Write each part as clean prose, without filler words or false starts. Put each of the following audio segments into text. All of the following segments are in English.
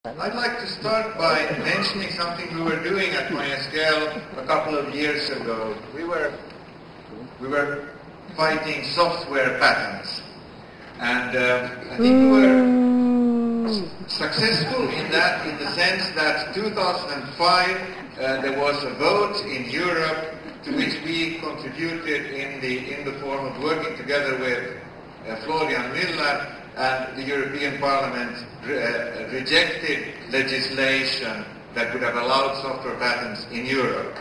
I'd like to start by mentioning something we were doing at MySQL a couple of years ago. We were fighting software patents. And I think we were successful in that, in the sense that 2005 there was a vote in Europe to which we contributed in the form of working together with Florian Müller, and the European Parliament rejected legislation that would have allowed software patents in Europe.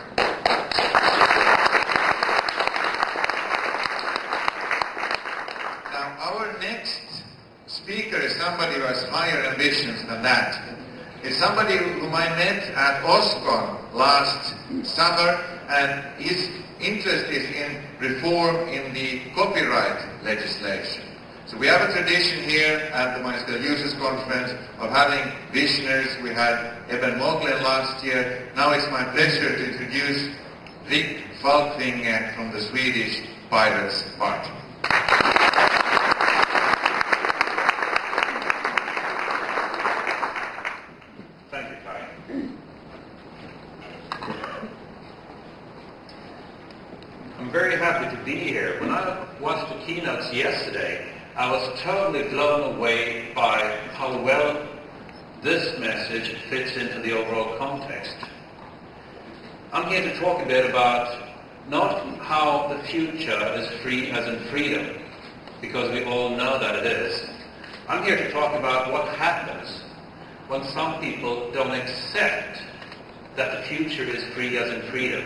Now, our next speaker is somebody who has higher ambitions than that. It's somebody whom I met at OSCON last summer, and his interest is in reform in the copyright legislation. So we have a tradition here at the MySQL Users Conference of having visionaries. We had Eben Moglen last year. Now it's my pleasure to introduce Rick Falkvinge from the Swedish Pirates Party. Thank you, Kai. I'm very happy to be here. When I watched the keynotes yesterday, I was totally blown away by how well this message fits into the overall context. I'm here to talk a bit about not how the future is free as in freedom, because we all know that it is. I'm here to talk about what happens when some people don't accept that the future is free as in freedom,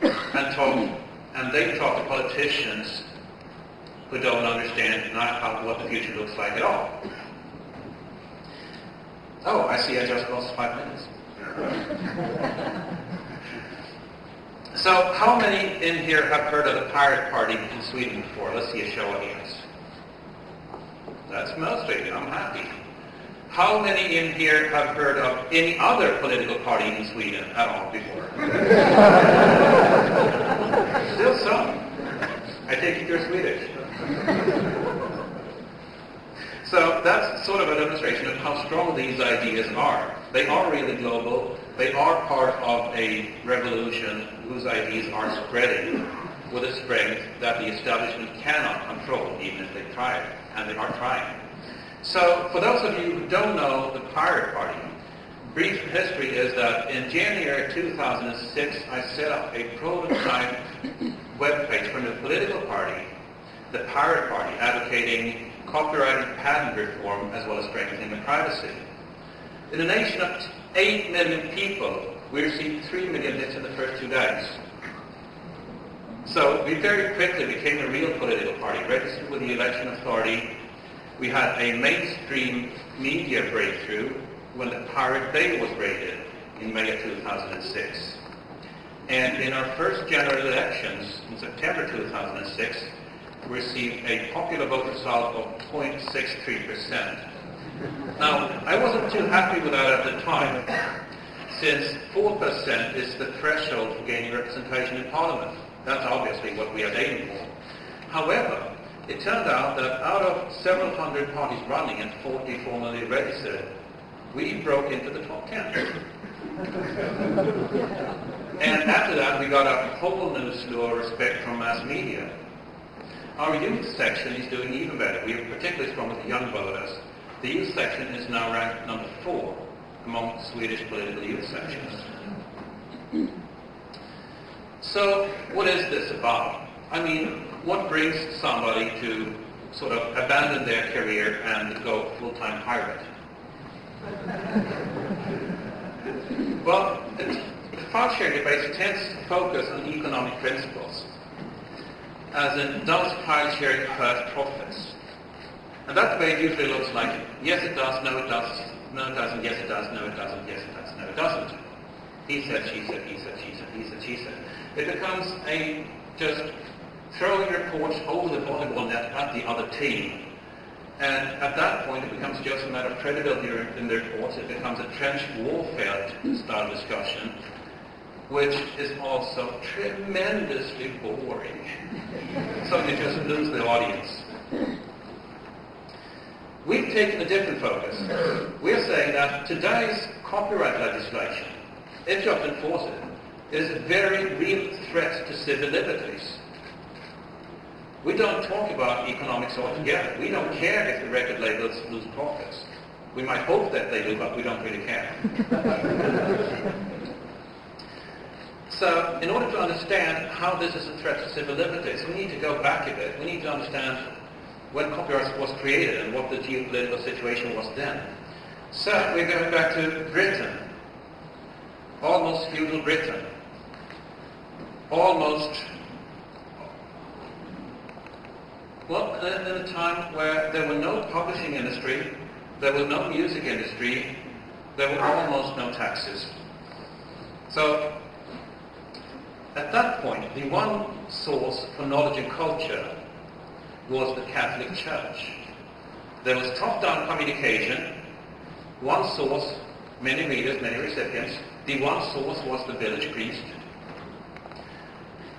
and they talk to politicians who don't understand what the future looks like at all. Oh, I see I just lost 5 minutes. So, how many in here have heard of the Pirate Party in Sweden before? Let's see a show of hands. That's most of you. I'm happy. How many in here have heard of any other political party in Sweden at all before? Still some. I take it you're Swedish. So that's sort of a demonstration of how strong these ideas are. They are really global. They are part of a revolution whose ideas are spreading with a strength that the establishment cannot control, even if they try it, and they are trying. So for those of you who don't know the Pirate Party, brief history is that in January 2006, I set up a prototype webpage for a political party, the Pirate Party, advocating copyright and patent reform as well as strengthening the privacy. In a nation of 8 million people, we received 3 million hits in the first 2 days. So we very quickly became a real political party, registered with the election authority. We had a mainstream media breakthrough when the Pirate Bay was raided in May of 2006. And in our first general elections in September 2006, we received a popular vote result of 0.63%. Now, I wasn't too happy with that at the time, since 4% is the threshold for gaining representation in Parliament. That's obviously what we are aiming for. However, it turned out that out of several hundred parties running and 44 million registered, we broke into the top 10. And after that, we got a whole new slew of respect from mass media. Our youth section is doing even better. We are particularly strong with the young voters. The youth section is now ranked number 4 among Swedish political youth sections. So, what is this about? I mean, what brings somebody to sort of abandon their career and go full-time pirate? Well, the file-sharing debate tends to focus on economic principles, as in, does file-sharing hurt profits? And that debate usually looks like, yes it does, no it does, no it doesn't, yes it does, no it doesn't, yes it does, no it doesn't. He said, she said, he said, she said, he said, she said. It becomes a just throwing reports over the volleyball net at the other team. And at that point, it becomes just a matter of credibility in the reports. It becomes a trench warfare-style discussion, which is also tremendously boring. So you just lose the audience. We've taken a different focus. We're saying that today's copyright legislation, if you have to enforce it, is a very real threat to civil liberties. We don't talk about economics altogether. We don't care if the record labels lose profits. We might hope that they do, but we don't really care. So, in order to understand how this is a threat to civil liberties, we need to go back a bit. We need to understand when copyright was created and what the geopolitical situation was then. So, we're going back to Britain. Almost feudal Britain. Almost, well, in a time where there were no publishing industry, there was no music industry, there were almost no taxes. So, at that point, the one source for knowledge and culture was the Catholic Church. There was top-down communication, one source, many readers, many recipients. The one source was the village priest,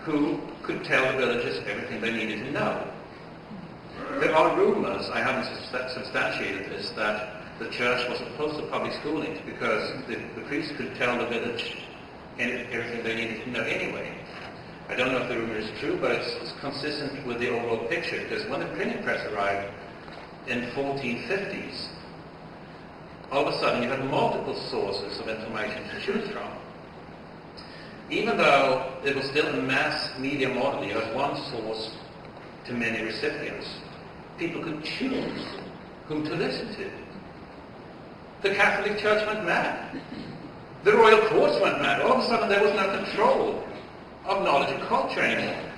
who could tell the villagers everything they needed to know. There are rumors, I haven't substantiated this, that the church was opposed to public schooling because the priest could tell the village everything they needed to know anyway. I don't know if the rumor is true, but it's consistent with the overall picture, because when the printing press arrived in 1450s, all of a sudden you had multiple sources of information to choose from. Even though it was still a mass media model, you had one source to many recipients. People could choose whom to listen to. The Catholic Church went mad. The royal courts went mad. All of a sudden there was no control of knowledge and culture anymore.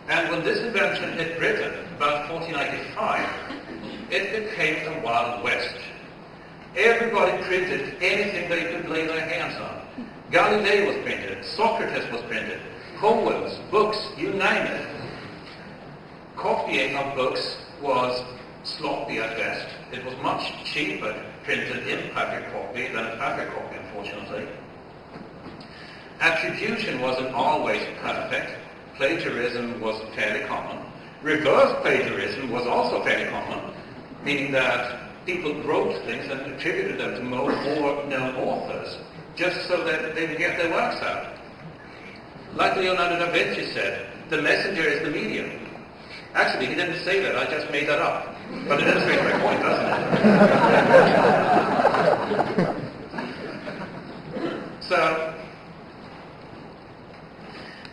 And when this invention hit Britain, about 1495, it became the Wild West. Everybody printed anything they could lay their hands on. Galilei was printed, Socrates was printed, poems, books, you name it. Copying of books was sloppy at best. It was much cheaper printed in paper copy than a paper copy, unfortunately. Attribution wasn't always perfect. Plagiarism was fairly common. Reverse plagiarism was also fairly common, meaning that people wrote things and attributed them to more known authors, just so that they would get their works out. Like Leonardo da Vinci said, the messenger is the medium. Actually, he didn't say that, I just made that up. But it illustrates my point, doesn't it? So,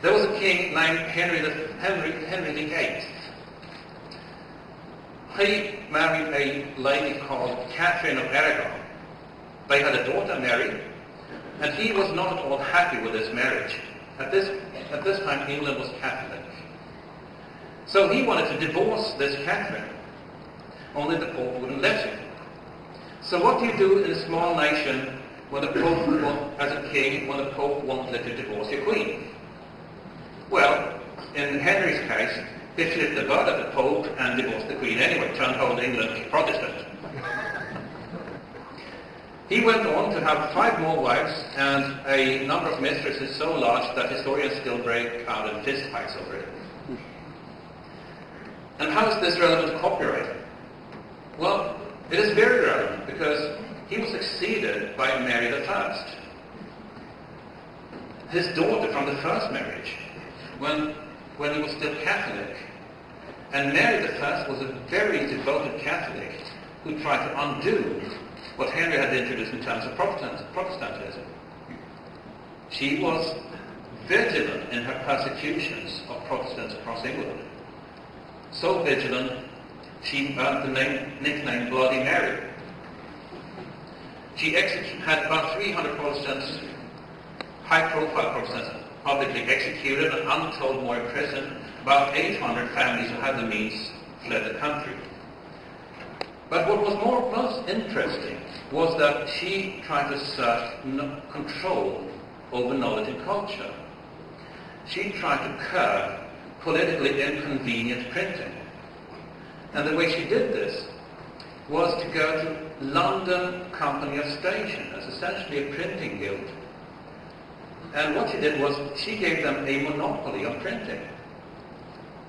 there was a king named Henry VIII. He married a lady called Catherine of Aragon. They had a daughter, Mary, and he was not at all happy with this marriage. At this time, England was Catholic. So he wanted to divorce this Catherine. Only the Pope wouldn't let him. So what do you do in a small nation when the Pope, as a king, when the Pope won't let you divorce your queen? Well, in Henry's case, he flipped the bird at the Pope and divorced the Queen anyway, turned whole England Protestant. He went on to have 5 more wives and a number of mistresses so large that historians still break out in fistfights over it. And how is this relevant to copyright? Well, it is very relevant because he was succeeded by Mary I, his daughter from the first marriage, when he was still Catholic. And Mary I was a very devoted Catholic who tried to undo what Henry had introduced in terms of Protestantism. She was vigilant in her persecutions of Protestants across England. So vigilant, she earned the nickname Bloody Mary. She had about 300 Protestants, high-profile Protestants, publicly executed and untold more imprisoned. About 800 families who had the means fled the country. But what was most interesting was that she tried to assert control over knowledge and culture. She tried to curb politically inconvenient printing. And the way she did this was to go to London Company of Station as essentially a printing guild. And what she did was she gave them a monopoly on printing.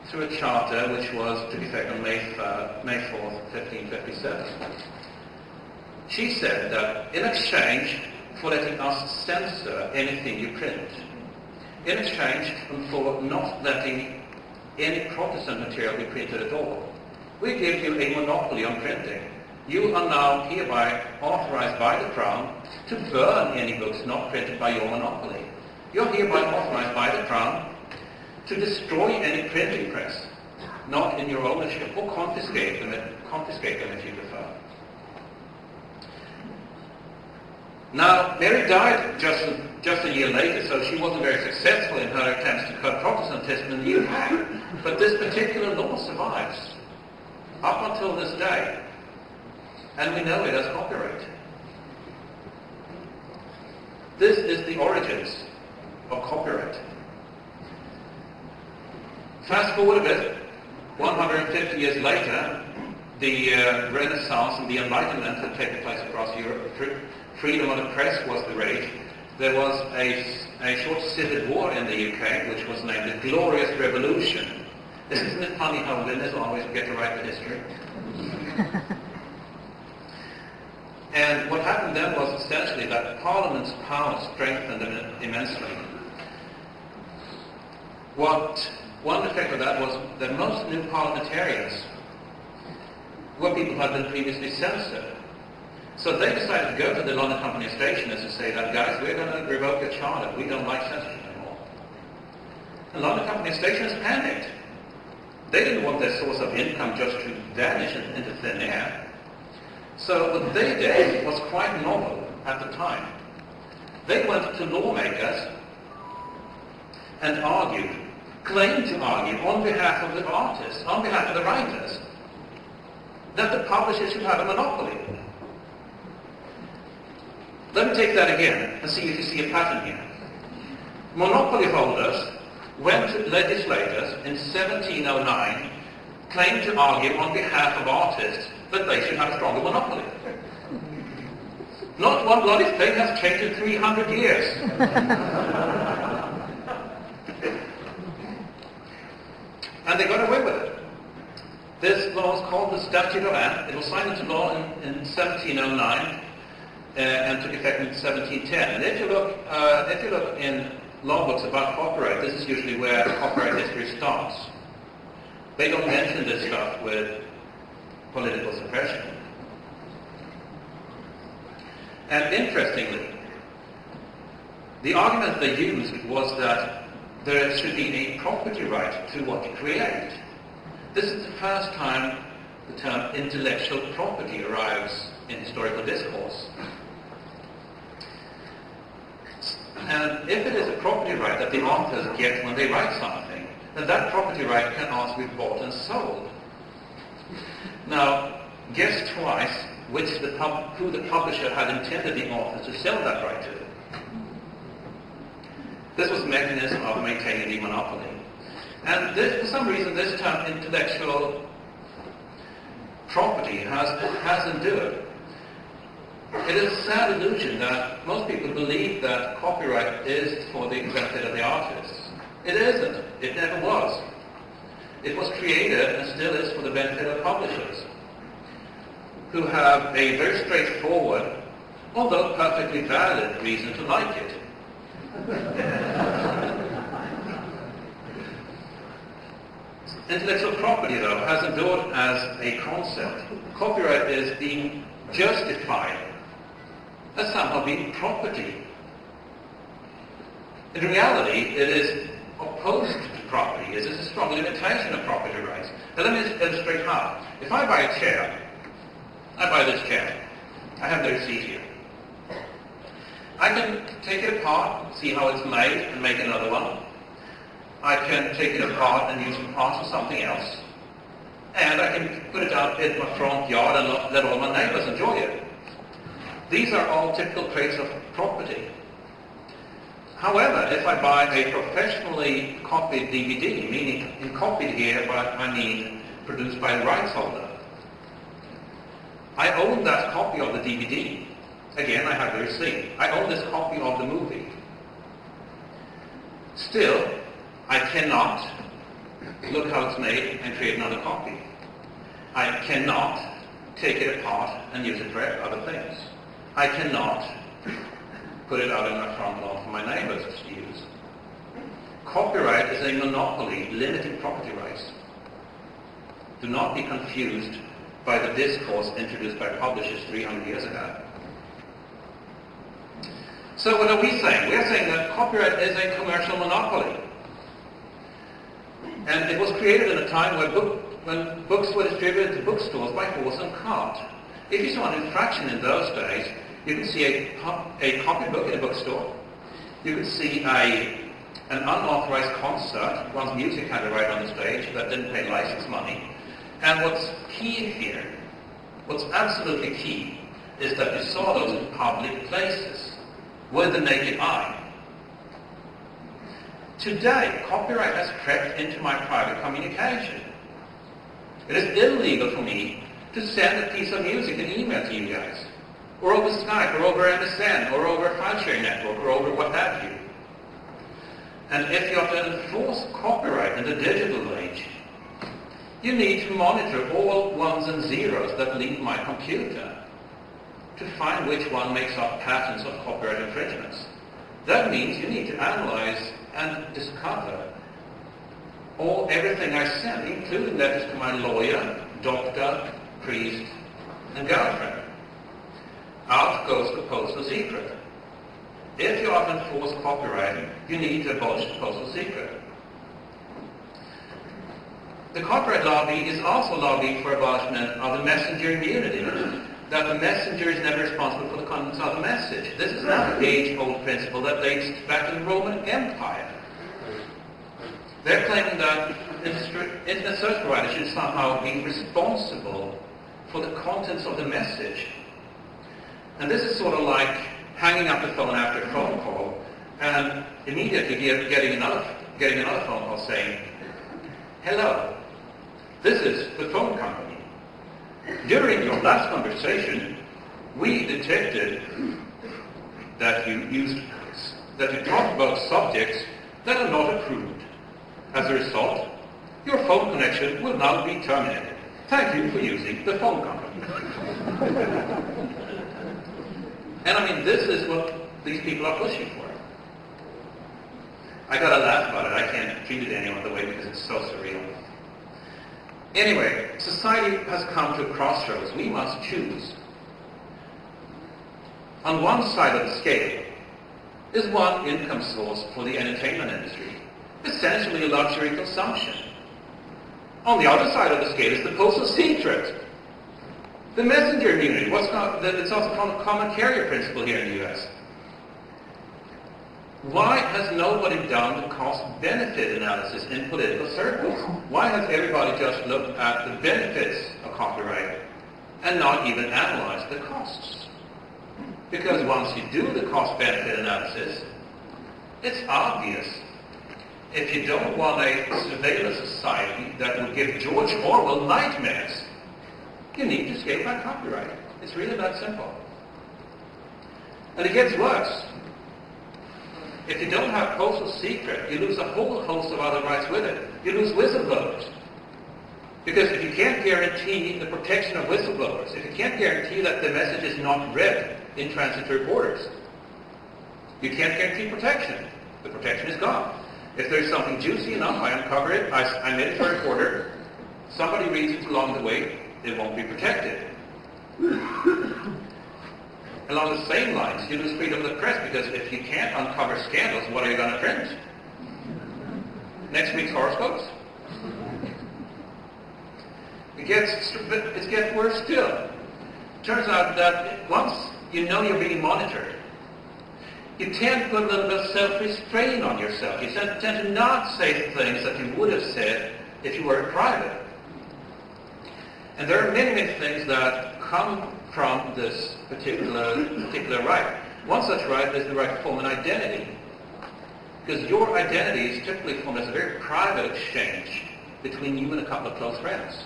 through a charter which was to be effect on May 4th, 1557. She said that in exchange for letting us censor anything you print, in exchange for not letting any Protestant material be printed at all, we give you a monopoly on printing. You are now hereby authorized by the Crown to burn any books not printed by your monopoly. You're hereby authorized by the Crown to destroy any printing press not in your ownership, or confiscate them if you prefer. Now, Mary died just a year later, so she wasn't very successful in her attempts to curb Protestantism in the UK. But this particular law survives up until this day, and we know it as copyright. This is the origins of copyright. Fast forward a bit, 150 years later, the Renaissance and the Enlightenment had taken place across Europe. Freedom of the press was the rage. There was a short civil war in the UK, which was named the Glorious Revolution. Isn't it funny how winners always get to write the history? And what happened then was essentially that Parliament's power strengthened immensely. One effect of that was that most new parliamentarians were people who had been previously censored. So they decided to go to the London Company of Stationers and say that, guys, we're going to revoke your charter. We don't like censorship anymore. The London Company of Stationers panicked. They didn't want their source of income just to vanish into thin air. So what they did was quite novel at the time. They went to lawmakers and claimed to argue on behalf of the artists, on behalf of the writers, that the publishers should have a monopoly. Let me take that again and see if you see a pattern here. Monopoly holders went to legislators in 1709, claimed to argue on behalf of artists that they should have a stronger monopoly. Not one bloody thing has changed in 300 years. And they got away with it. This law was called the Statute of Anne. It was signed into law in 1709 and took effect in 1710. And if you look in law books about copyright, this is usually where copyright history starts. They don't mention this stuff with political suppression. And interestingly, the argument they used was that there should be a property right to what you create. This is the first time the term intellectual property arrives in historical discourse. And if it is a property right that the authors get when they write something, then that property right can also be bought and sold. Now, guess twice who the publisher had intended the author to sell that right to. This was the mechanism of maintaining the monopoly. And for some reason, this term intellectual property has endured. It is a sad illusion that most people believe that copyright is for the benefit of the artists. It isn't. It never was. It was created and still is for the benefit of publishers, who have a very straightforward, although perfectly valid reason to like it. Intellectual property, though, has endured as a concept. Copyright is being justified as somehow being property. In reality, it is opposed to property. It is a strong limitation of property rights. Now let me illustrate how. If I buy a chair, I buy this chair. I have the receipt here. I can take it apart, see how it's made, and make another one. I can take it apart and use the parts for something else. And I can put it out in my front yard and let all my neighbors enjoy it. These are all typical traits of property. However, if I buy a professionally copied DVD, meaning copied here, but I mean produced by a rights holder, I own that copy of the DVD. Again, I have the receipt. I own this copy of the movie. Still, I cannot look how it's made, and create another copy. I cannot take it apart and use it for other things. I cannot put it out in my front lawn for my neighbors to use. Copyright is a monopoly limiting property rights. Do not be confused by the discourse introduced by publishers 300 years ago. So what are we saying? We're saying that copyright is a commercial monopoly. And it was created in a time when books were distributed to bookstores by horse and cart. If you saw an infraction in those days, you could see a copybook in a bookstore. You could see an unauthorized concert. One's music had a right on the stage that didn't pay license money. And what's key here, what's absolutely key, is that you saw those in public places with the naked eye. Today, copyright has crept into my private communication. It is illegal for me to send a piece of music and email to you guys, or over Skype, or over MSN, or over a file sharing network, or over what have you. And if you have to enforce copyright in the digital age, you need to monitor all ones and zeros that leave my computer to find which one makes up patterns of copyright infringements. That means you need to analyze and discover everything I send, including letters to my lawyer, doctor, priest, and girlfriend. Out goes the postal secret. If you have to enforce copyright, you need to abolish the postal secret. The copyright lobby is also lobbying for abolishment of the messenger immunity, that the messenger is never responsible for the contents of the message. This is an age-old principle that dates back to the Roman Empire. They're claiming that internet service providers should somehow be responsible for the contents of the message. And this is sort of like hanging up the phone after a phone call and immediately getting another phone call saying, "Hello, this is the phone company. During your last conversation, we detected that you talked about subjects that are not approved. As a result, your phone connection will now be terminated. Thank you for using the phone company." And I mean, this is what these people are pushing for. I gotta laugh about it. I can't treat it any other way because it's so surreal. Anyway, society has come to a crossroads. We must choose. On one side of the scale is one income source for the entertainment industry, essentially luxury consumption. On the other side of the scale is the postal secret, the messenger immunity. It's also called the common carrier principle here in the US. Why has nobody done the cost-benefit analysis in political circles? Why has everybody just looked at the benefits of copyright and not even analyzed the costs? Because once you do the cost-benefit analysis, it's obvious. If you don't want a surveillance society that will give George Orwell nightmares, you need to scale back copyright. It's really that simple. And it gets worse. If you don't have postal secret, you lose a whole host of other rights with it. You lose whistleblowers. Because if you can't guarantee the protection of whistleblowers, if you can't guarantee that the message is not read in transitory borders, you can't guarantee protection. The protection is gone. If there's something juicy enough, I uncover it, I made it for a reporter, somebody reads it along the way, it won't be protected. Along the same lines, you lose freedom of the press, because if you can't uncover scandals, what are you going to print? Next week's horoscopes? It gets worse still. Turns out that once you know you're being monitored, you tend to put a little bit of self-restraint on yourself. You tend to not say things that you would have said if you were in private. And there are many, many things that come from this particular right. One such right is the right to form an identity. Because your identity is typically formed as a very private exchange between you and a couple of close friends.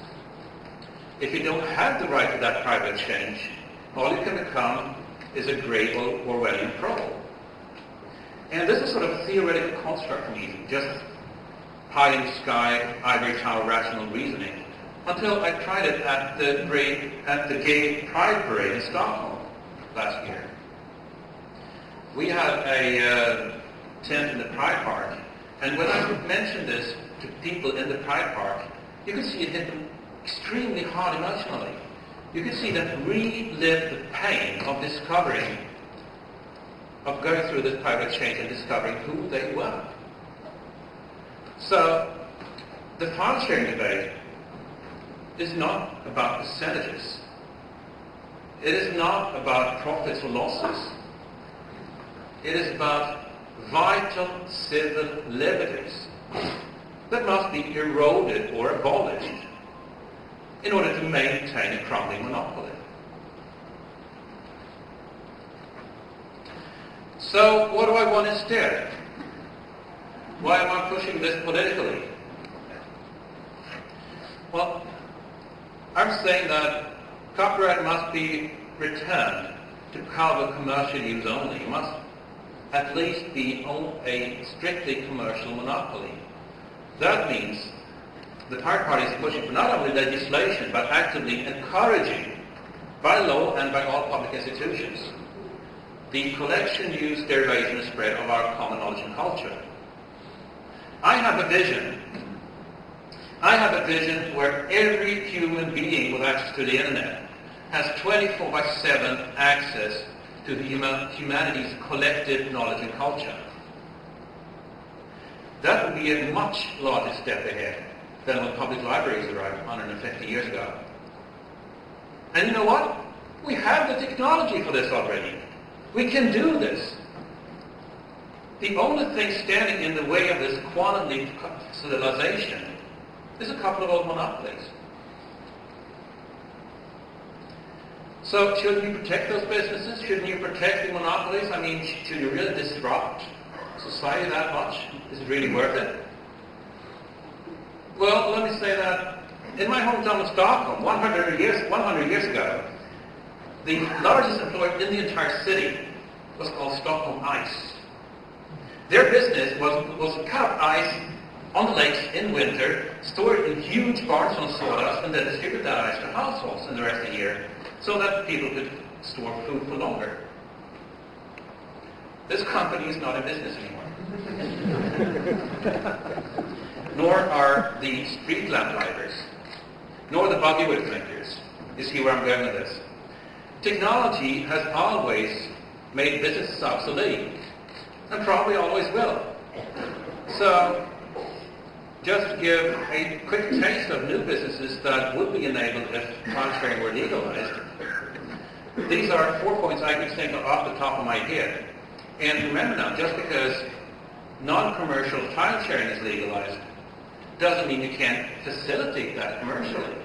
If you don't have the right to that private exchange, all you can become is a grave Orwellian troll. And this is sort of a theoretical construct for me, just pie in the sky, ivory tower rational reasoning, until I tried it at the Gay Pride Parade in Stockholm last year. We had a tent in the Pride Park, and when I mentioned this to people in the Pride Park, you could see it hit them extremely hard emotionally. You could see them relive the pain of discovering, of going through this private exchange and discovering who they were. So, the file sharing debate is not about percentages. It is not about profits or losses. It is about vital civil liberties that must be eroded or abolished in order to maintain a crumbling monopoly. So, what do I want instead? Why am I pushing this politically? Well, I'm saying that copyright must be returned to cover commercial use only. It must at least be a strictly commercial monopoly. That means the Pirate Party is pushing for not only legislation, but actively encouraging, by law and by all public institutions, the collection, use, derivation, and spread of our common knowledge and culture. I have a vision. I have a vision where every human being with access to the internet has 24/7 access to the humanity's collective knowledge and culture. That would be a much larger step ahead than when public libraries arrived 150 years ago. And you know what? We have the technology for this already. We can do this. The only thing standing in the way of this quantum leap civilization is a couple of old monopolies. So shouldn't you protect those businesses? Shouldn't you protect the monopolies? I mean, should you really disrupt society that much? Is it really worth it? Well, let me say that in my hometown of Stockholm, 100 years ago, the largest employer in the entire city was called Stockholm Ice. Their business was to cut up ice on the lakes in winter, store it in huge barns on sawdust, and then distribute that ice to households in the rest of the year so that people could store food for longer. This company is not in business anymore. Nor are the street lamp lighters, nor the buggy whip drinkers. You see where I'm going with this? Technology has always made businesses obsolete, and probably always will. So, just to give a quick taste of new businesses that would be enabled if file sharing were legalized, these are 4 points I can think of off the top of my head. And remember now, just because non-commercial file sharing is legalized doesn't mean you can't facilitate that commercially.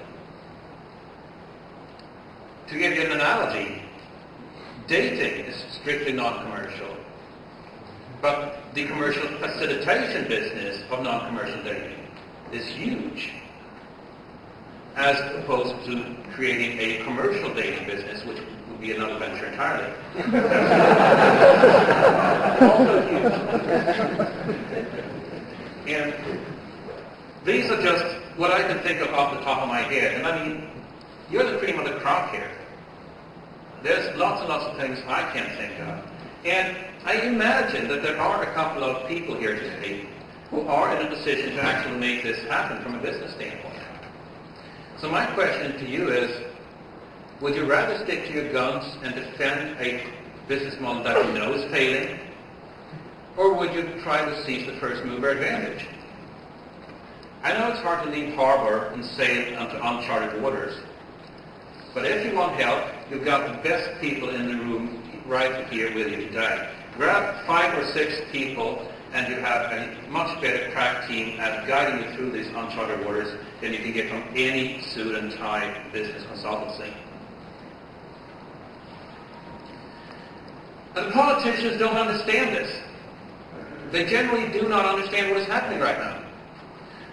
To give you an analogy, dating is strictly non-commercial, but the commercial facilitation business of non-commercial dating is huge, as opposed to creating a commercial dating business, which would be another venture entirely. Also huge. And these are just what I can think of off the top of my head. And I mean, you're the cream of the crop here. There's lots and lots of things I can't think of. And I imagine that there are a couple of people here today who are in a position to actually make this happen from a business standpoint. So my question to you is, would you rather stick to your guns and defend a business model that you know is failing, or would you try to seize the first mover advantage? I know it's hard to leave harbor and sail onto uncharted waters, but if you want help, you've got the best people in the room right here with you today. Grab 5 or 6 people and you have a much better crack team at guiding you through these uncharted waters than you can get from any suit and tie business consultancy. And the politicians don't understand this. They generally do not understand what is happening right now.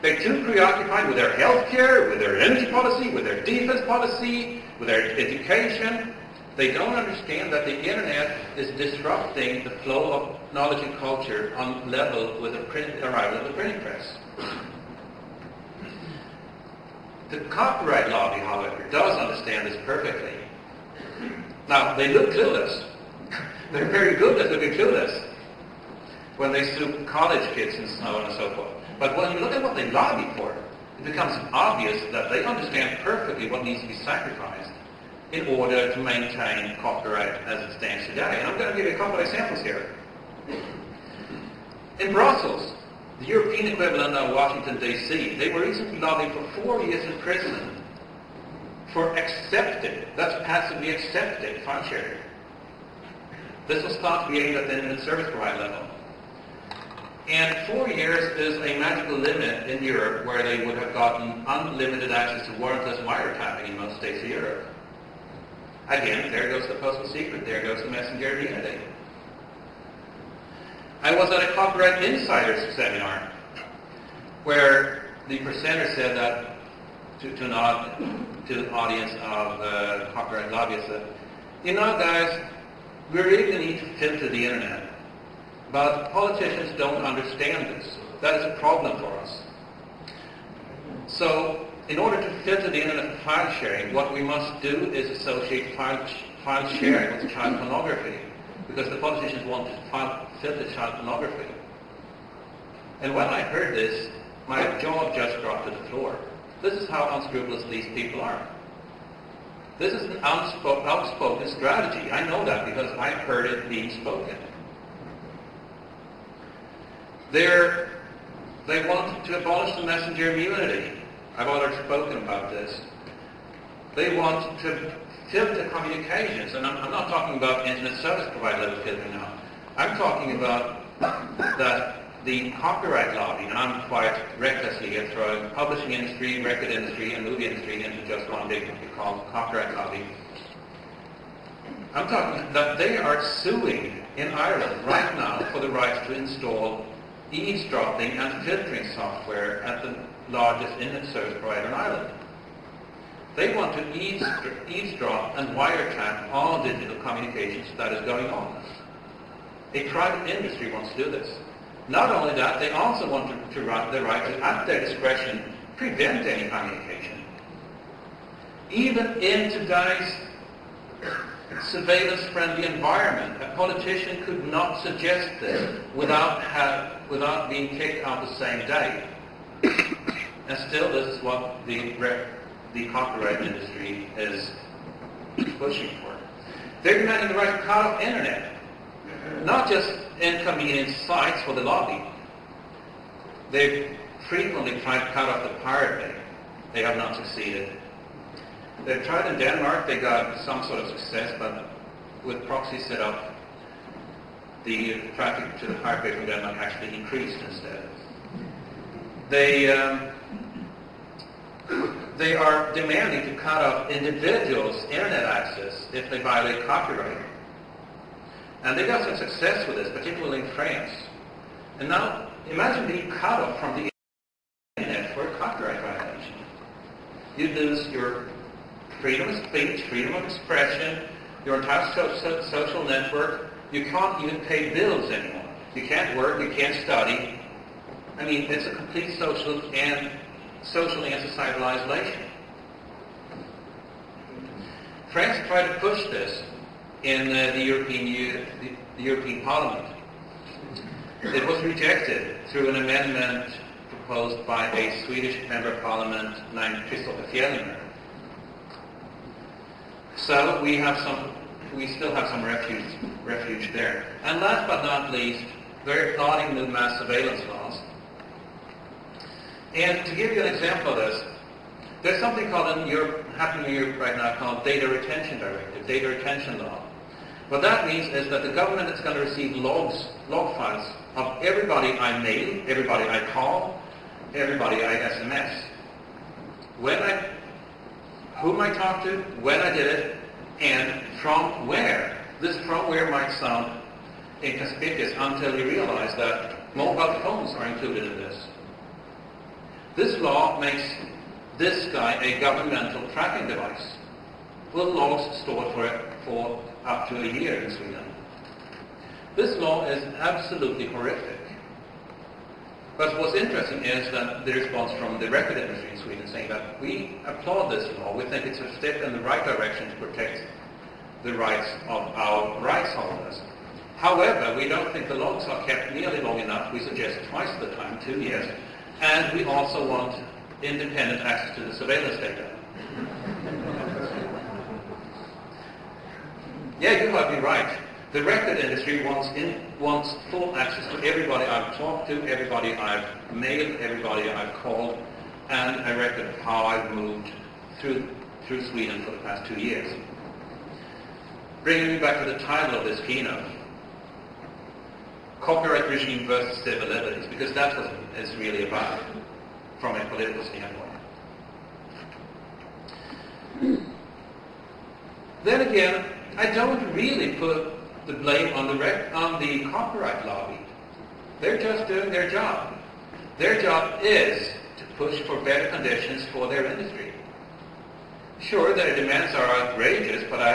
They're too preoccupied with their health care, with their energy policy, with their defense policy, with their education, They don't understand that the internet is disrupting the flow of knowledge and culture on level with the arrival of the printing press. The copyright lobby, however, does understand this perfectly. Now, they look clueless. They're very good at looking clueless when they sue college kids and so on and so forth. But when you look at what they lobby for, it becomes obvious that they understand perfectly what needs to be sacrificed in order to maintain copyright as it stands today. And I'm going to give you a couple of examples here. In Brussels, the European equivalent of Washington, D.C., they were recently lobbied for 4 years in prison for accepted, that's passively accepted, file sharing. This was thought to be aimed at the internet service provider level. And 4 years is a magical limit in Europe where they would have gotten unlimited access to warrantless wiretapping in most states of Europe. Again, there goes the postal secret, there goes the messenger immunity. I was at a Copyright Insiders seminar where the presenter said that to the audience of copyright lobbyists that, you know guys, we really need to filter the internet, but politicians don't understand this. That is a problem for us. So, in order to filter the internet file sharing, what we must do is associate file sharing with child pornography, because the politicians want to filter child pornography. And when I heard this, my jaw just dropped to the floor. This is how unscrupulous these people are. This is an outspoken strategy. I know that because I've heard it being spoken. They want to abolish the messenger immunity. I've already spoken about this. They want to filter communications, and I'm not talking about internet service provider level filtering now. I'm talking about that the copyright lobby, and I'm quite recklessly here throwing publishing industry, record industry, and movie industry into just one big called copyright lobby. I'm talking that they are suing in Ireland right now for the right to install eavesdropping and filtering software at the largest internet service provider in Ireland. They want to eavesdrop and wiretap all digital communications that is going on. A private industry wants to do this. Not only that, they also want to right to, at their discretion, prevent any communication. Even in today's surveillance-friendly environment, a politician could not suggest this without being kicked out the same day. And still, this is what the copyright industry is pushing for. They're demanding the right to cut off internet, not just inconvenient sites for the lobby. They've frequently tried to cut off the Pirate Bay. They have not succeeded. They've tried in Denmark, they got some sort of success, but with proxy set up, the traffic to the Pirate Bay from Denmark actually increased instead. They are demanding to cut off individuals' internet access if they violate copyright. And they got some success with this, particularly in France. And now, imagine being cut off from the internet for a copyright violation. You lose your freedom of speech, freedom of expression, your entire social network. You can't even pay bills anymore. You can't work, you can't study. I mean, it's a complete social and societal isolation. France tried to push this in the European Parliament. It was rejected through an amendment proposed by a Swedish member of Parliament named Christopher Fjellner. So we still have some refuge there. And last but not least, they're applauding new mass surveillance laws. And to give you an example of this, there's something happening in Europe right now called Data Retention Directive, Data Retention Law. What that means is that the government is going to receive log files of everybody I mail, everybody I call, everybody I SMS. Whom I talked to, when I did it, and from where. This from where might sound inconspicuous until you realize that mobile phones are included in this. This law makes this guy a governmental tracking device. will logs stored for up to a year in Sweden. This law is absolutely horrific. But what's interesting is that the response from the record industry in Sweden saying that we applaud this law, we think it's a step in the right direction to protect the rights of our rights holders. However, we don't think the logs are kept nearly long enough. We suggest twice the time, 2 years. And we also want independent access to the surveillance data. Yeah, you heard me right. The record industry wants full access to everybody I've talked to, everybody I've mailed, everybody I've called, and a record of how I've moved through Sweden for the past 2 years. Bringing me back to the title of this keynote, Copyright Regime versus Civil Liberties, because that's what it's really about from a political standpoint. Then again, I don't really put the blame on the copyright lobby. They're just doing their job. Their job is to push for better conditions for their industry. Sure, their demands are outrageous, but I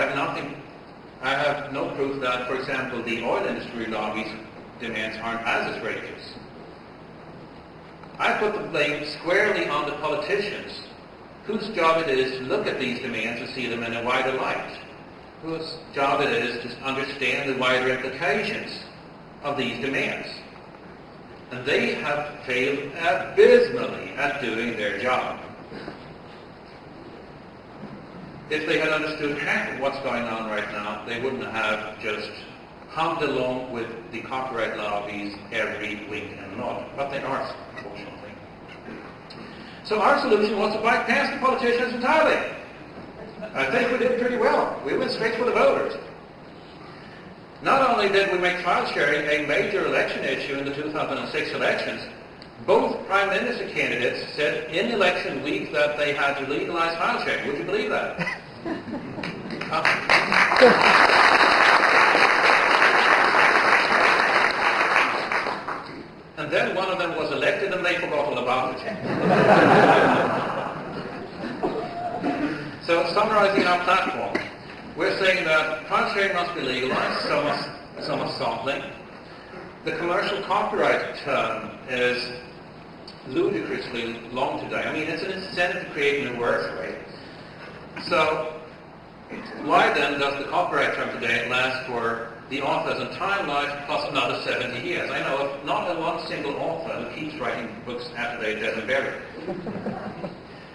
have no proof that, for example, the oil industry lobby's demands aren't as outrageous. I put the blame squarely on the politicians, whose job it is to look at these demands and see them in a wider light, whose job it is to understand the wider implications of these demands. And they have failed abysmally at doing their job. If they had understood half of what's going on right now, they wouldn't have just hummed along with the copyright lobbies every wink and nod. But they are, unfortunately. So our solution was to bypass the politicians entirely. I think we did pretty well. We went straight for the voters. Not only did we make file sharing a major election issue in the 2006 elections, both prime minister candidates said in election week that they had to legalize file sharing. Would you believe that? And then one of them was elected and they forgot all about it. So summarizing our platform, we're saying that file sharing must be legalized, so must sampling. The commercial copyright term is ludicrously long today. I mean, it's an incentive to create new works, right? So why then does the copyright term today last for the author's entire life plus another 70 years? I know of not one single author who keeps writing books after they're dead and buried.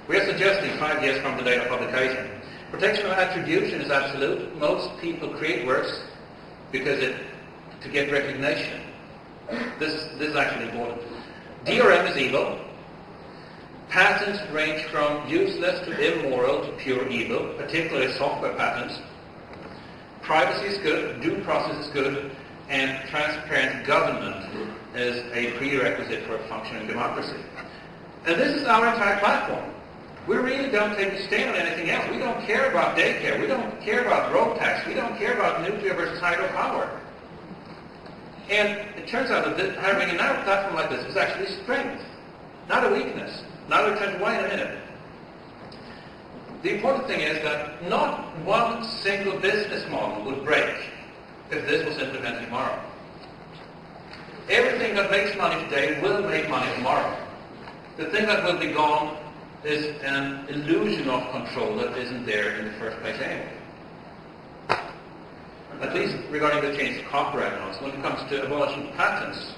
We are suggesting 5 years from the date of publication. Protection of attribution is absolute. Most people create works because to get recognition. This is actually important. DRM is evil. Patents range from useless to immoral to pure evil, particularly software patents. Privacy is good, due process is good, and transparent government is a prerequisite for a functioning democracy. And this is our entire platform. We really don't take a stand on anything else. We don't care about daycare. We don't care about road tax. We don't care about nuclear versus hydropower. And it turns out that having a narrow platform like this is actually strength, not a weakness. Now we'll turn to why in a minute. The important thing is that not one single business model would break if this was implemented tomorrow. Everything that makes money today will make money tomorrow. The thing that will be gone is an illusion of control that isn't there in the first place anyway. At least regarding the change to copyright laws, when it comes to abolishing patents,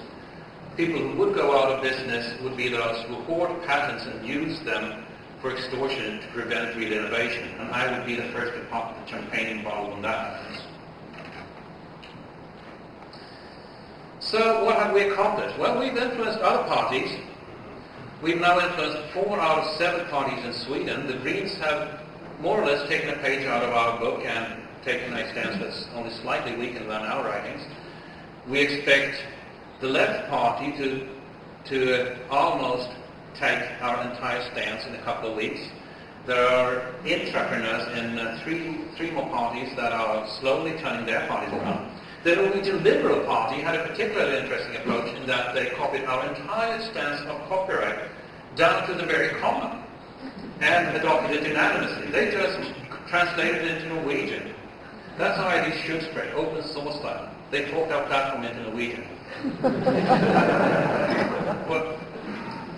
people who would go out of business would be those who hoard patents and use them for extortion to prevent real innovation. And I would be the first to pop the champagne bottle when that happens. So what have we accomplished? Well, we've influenced other parties. We've now influenced 4 out of 7 parties in Sweden. The Greens have more or less taken a page out of our book and taken a stance that's only slightly weakened than our writings. We expect the Left Party to almost take our entire stance in a couple of weeks. There are intrapreneurs in 3 more parties that are slowly turning their parties around. The Norwegian Liberal Party had a particularly interesting approach in that they copied our entire stance of copyright down to the very comma and adopted it unanimously. They just translated into Norwegian. That's how I do Spread, open source style. They forked our platform into Norwegian. But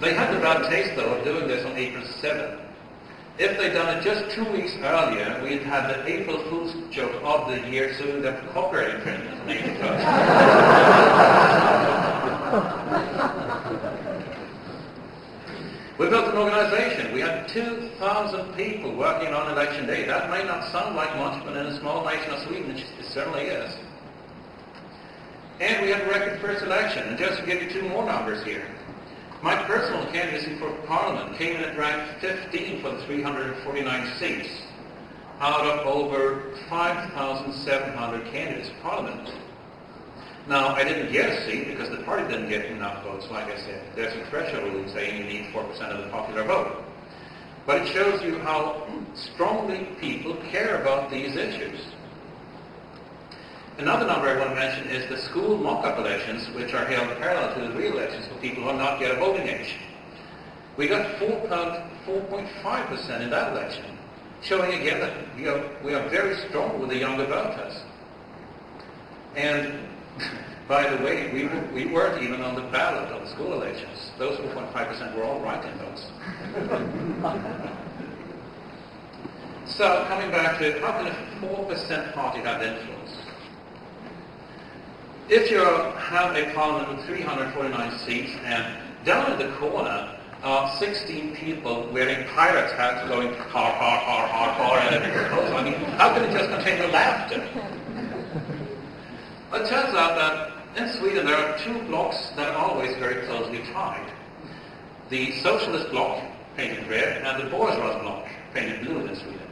they had the bad taste, though, of doing this on April 7th. If they'd done it just 2 weeks earlier, we'd had the April Fool's joke of the year suing them for copyright infringement on April 1st. We built an organization. We had 2,000 people working on election day. That may not sound like much, but in a small nation of Sweden, it certainly is. And we had a record first election. And just to give you 2 more numbers here. My personal candidacy for Parliament came in at rank 15 for the 349 seats out of over 5,700 candidates for Parliament. Now, I didn't get a seat because the party didn't get enough votes, like I said. There's a threshold rule saying you need 4% of the popular vote. But it shows you how strongly people care about these issues. Another number I want to mention is the school mock-up elections, which are held parallel to the real elections for people who are not yet of voting age. We got 4.5% in that election, showing again that we are very strong with the younger voters. And by the way, we weren't even on the ballot of the school elections. Those 4.5% were all write-in votes. So coming back to how can a 4% party have influence? If you have a parliament with 349 seats and down in the corner are 16 people wearing pirates hats going har, har, har, har, har, and everything goes, I mean, how can it just contain your laughter? It turns out that in Sweden there are 2 blocks that are always very closely tied. The socialist bloc, painted red, and the bourgeois bloc, painted blue in Sweden.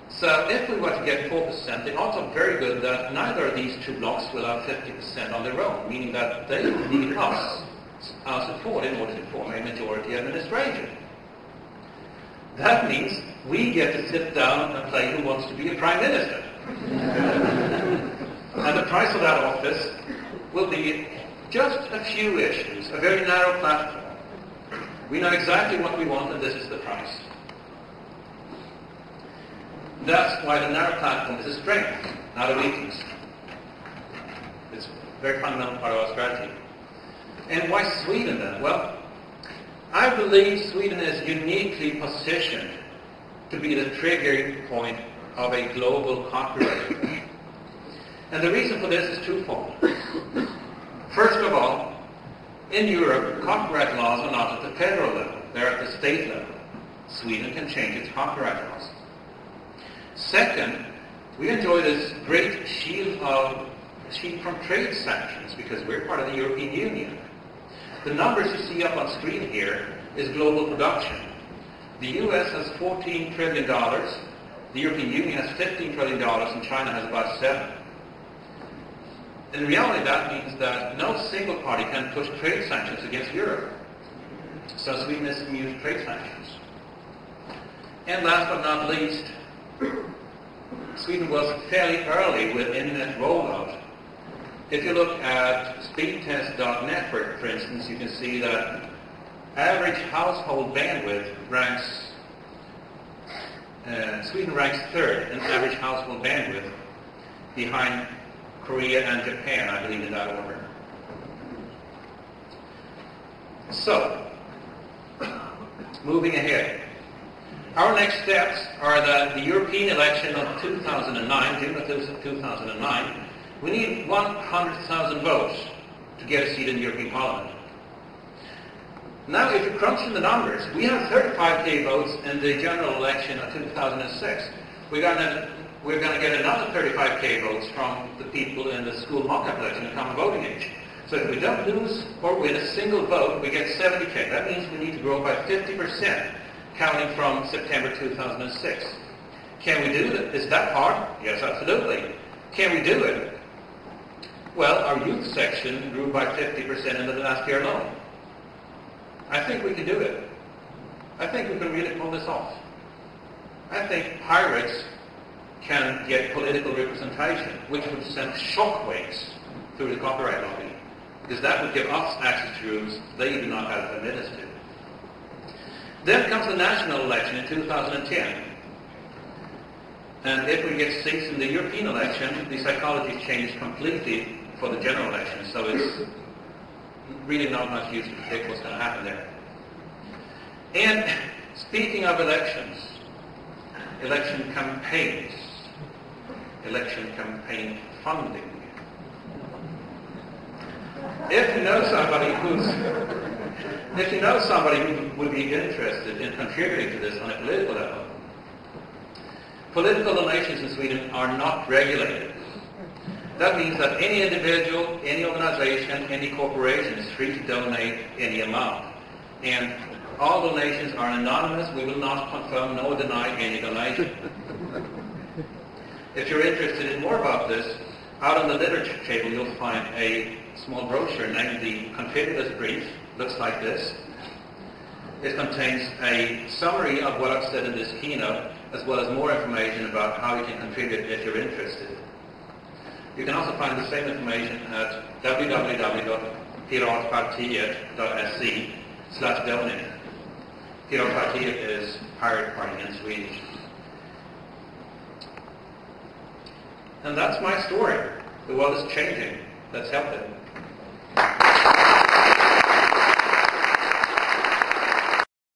So if we were to get 4%, the odds are very good that neither of these 2 blocks will have 50% on their own, meaning that they need us, our support, in order to form a majority administration. That means we get to sit down and play Who Wants to Be a Prime Minister. And the price of that office will be just a few issues, a very narrow platform. We know exactly what we want, and this is the price. That's why the narrow platform is a strength, not a weakness. It's a very fundamental part of our strategy. And why Sweden then? Well, I believe Sweden is uniquely positioned to be the triggering point of a global copyright. And the reason for this is twofold. First of all, in Europe, copyright laws are not at the federal level, they're at the state level. Sweden can change its copyright laws. Second, we enjoy this great shield from trade sanctions because we're part of the European Union. The numbers you see up on screen here is global production. The US has $14 trillion, the European Union has $15 trillion, and China has about 7. In reality, that means that no single party can push trade sanctions against Europe. So Sweden is immune to trade sanctions. And last but not least, Sweden was fairly early with internet rollout. If you look at speedtest.net, for instance, you can see that average household bandwidth ranks, Sweden ranks 3rd in average household bandwidth behind Korea and Japan, I believe, in that order. So, moving ahead. Our next steps are that the European election of 2009, June of 2009, we need 100,000 votes to get a seat in the European Parliament. Now, if you crunch in the numbers, we have 35k votes in the general election of 2006. We're going to get another 35k votes from the people in the school mock-up election who come of voting age. So if we don't lose or win a single vote, we get 70k. That means we need to grow by 50%. Counting from September 2006. Can we do it? Is that hard? Yes, absolutely. Can we do it? Well, our youth section grew by 50% in the last year alone. I think we can do it. I think we can really pull this off. I think pirates can get political representation, which would send shockwaves through the copyright lobby, because that would give us access to rooms they do not have admittance to. Then comes the national election in 2010. And if we get seats in the European election, the psychology changes completely for the general election. So it's really not much use to predict what's going to happen there. And speaking of elections, election campaigns, election campaign funding. If you know somebody who would be interested in contributing to this on a political level, political donations in Sweden are not regulated. That means that any individual, any organization, any corporation is free to donate any amount. And all donations are anonymous. We will not confirm nor deny any donation. If you're interested in more about this, out on the literature table you'll find a small brochure named the Contributors Brief. Looks like this. It contains a summary of what I've said in this keynote, as well as more information about how you can contribute if you're interested. You can also find the same information at www.piratepartiet.se/donate. Piratepartiet is Pirate Party in Swedish. And that's my story. The world is changing. Let's help it.